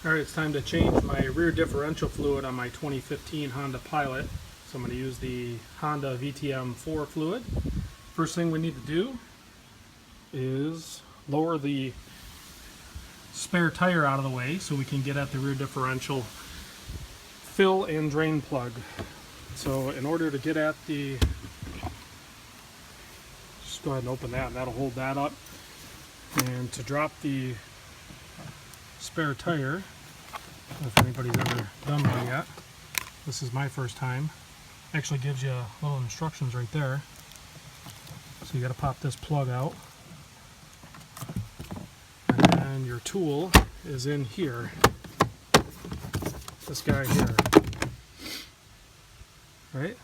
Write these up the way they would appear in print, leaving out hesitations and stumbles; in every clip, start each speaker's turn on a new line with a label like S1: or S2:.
S1: Alright, it's time to change my rear differential fluid on my 2015 Honda Pilot. So I'm going to use the Honda VTM-4 fluid. First thing we need to do is lower the spare tire out of the way so we can get at the rear differential fill and drain plug. So in order to get at the, just go ahead and open that and that'll hold that up. And to drop the spare tire, if anybody's ever done one yet, this is my first time. Actually gives you little instructions right there. So you got to pop this plug out, and your tool is in here. This guy here, right?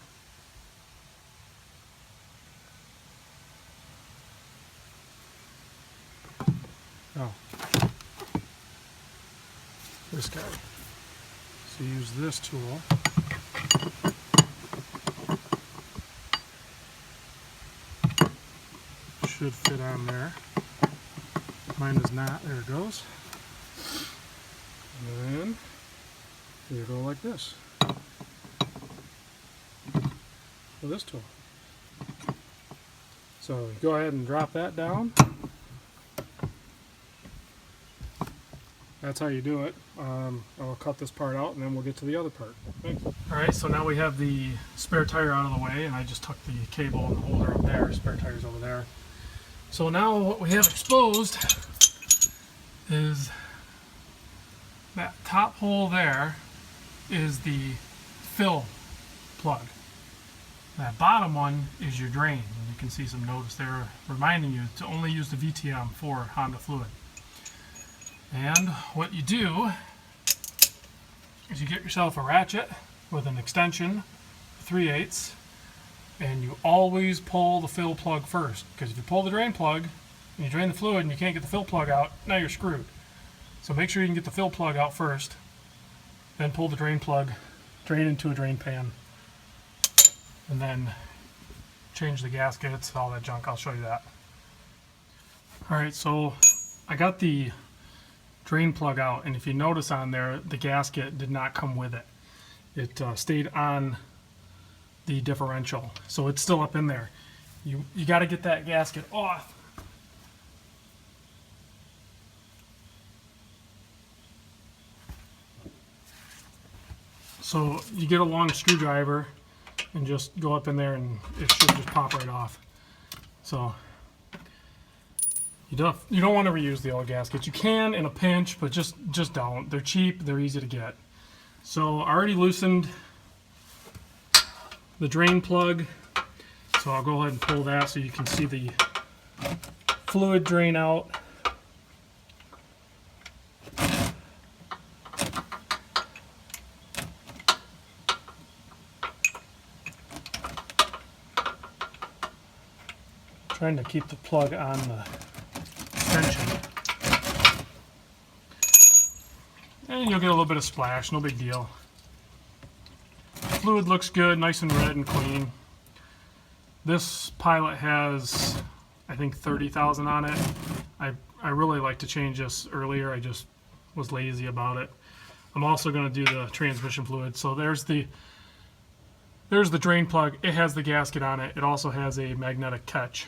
S1: Oh. This guy. So use this tool. Should fit on there. Mine is not. There it goes. And then you go like this. With this tool. So go ahead and drop that down. That's how you do it. I'll cut this part out and then we'll get to the other part. Thanks. Alright, so now we have the spare tire out of the way, and I just tuck the cable and the holder up there. Spare tire's over there. So now what we have exposed is that top hole there is the fill plug. That bottom one is your drain. And you can see some notice there reminding you to only use the VTM-4 Honda fluid. And what you do is you get yourself a ratchet with an extension 3/8, and you always pull the fill plug first, because if you pull the drain plug and you drain the fluid and you can't get the fill plug out, now you're screwed. So make sure you can get the fill plug out first, then pull the drain plug, drain into a drain pan, and then change the gaskets, all that junk. I'll show you that. Alright, so I got the drain plug out, and if you notice on there, the gasket did not come with it. It stayed on the differential, so it's still up in there. You got to get that gasket off. So you get a long screwdriver and just go up in there, and it should just pop right off. So you don't want to reuse the old gaskets. You can in a pinch, but just don't. They're cheap, they're easy to get. So I already loosened the drain plug, so I'll go ahead and pull that so you can see the fluid drain out. Trying to keep the plug on the extension. And you'll get a little bit of splash, no big deal. Fluid looks good, nice and red and clean. This Pilot has, I think, 30,000 on it. I really like to change this earlier. I just was lazy about it. I'm also going to do the transmission fluid. So there's the drain plug. It has the gasket on it. It also has a magnetic catch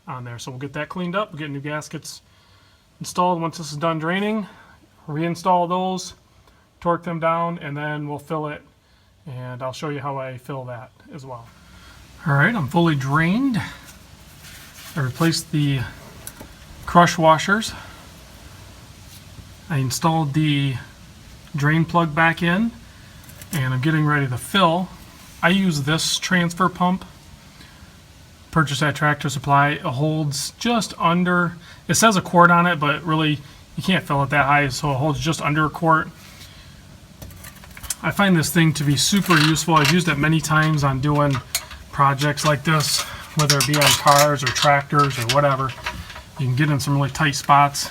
S1: on there. So we'll get that cleaned up. We'll get new gaskets installed once this is done draining. Reinstall those, torque them down, and then we'll fill it. And I'll show you how I fill that as well. Alright, I'm fully drained. I replaced the crush washers. I installed the drain plug back in, and I'm getting ready to fill. I use this transfer pump. Purchased at Tractor Supply. It holds just under, it says a quart on it, but really you can't fill it that high, so it holds just under a quart. I find this thing to be super useful. I've used it many times on doing projects like this, whether it be on cars or tractors or whatever. You can get in some really tight spots.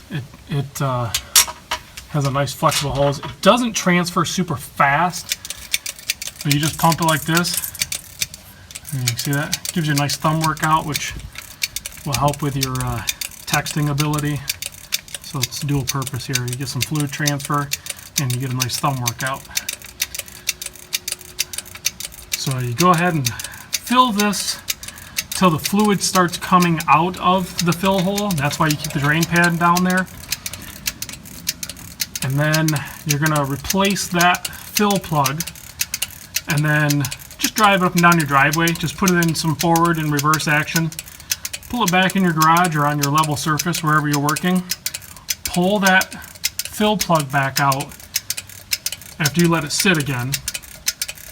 S1: It has a nice flexible hose. It doesn't transfer super fast, but you just pump it like this. And you can see that. It gives you a nice thumb workout, which will help with your texting ability. So it's dual purpose here. You get some fluid transfer and you get a nice thumb workout. So you go ahead and fill this till the fluid starts coming out of the fill hole. That's why you keep the drain pad down there. And then you're going to replace that fill plug and then just drive it up and down your driveway. Just put it in some forward and reverse action. Pull it back in your garage or on your level surface, wherever you're working. Pull that fill plug back out after you let it sit again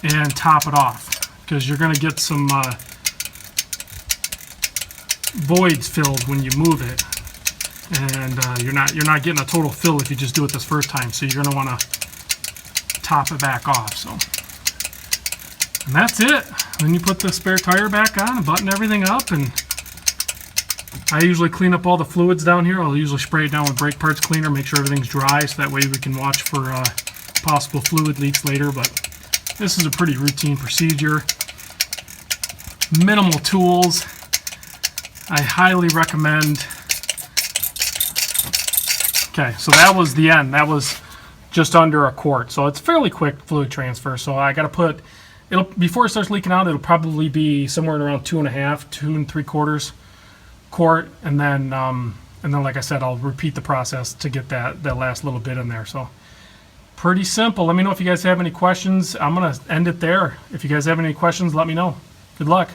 S1: and top it off, because you're going to get some voids filled when you move it, and you're not getting a total fill if you just do it this first time. So you're going to want to top it back off. So, and that's it. Then you put the spare tire back on and button everything up, and I usually clean up all the fluids down here. I'll usually spray it down with brake parts cleaner, make sure everything's dry, so that way we can watch for possible fluid leaks later. But this is a pretty routine procedure. Minimal tools. I highly recommend. Okay, so that was the end. That was just under a quart. So it's fairly quick fluid transfer. So I got to put, before it starts leaking out, it'll probably be somewhere around 2.5, 2 3/4 quart, and then like I said, I'll repeat the process to get that last little bit in there. So pretty simple. Let me know if you guys have any questions. I'm gonna end it there. If you guys have any questions, let me know. Good luck.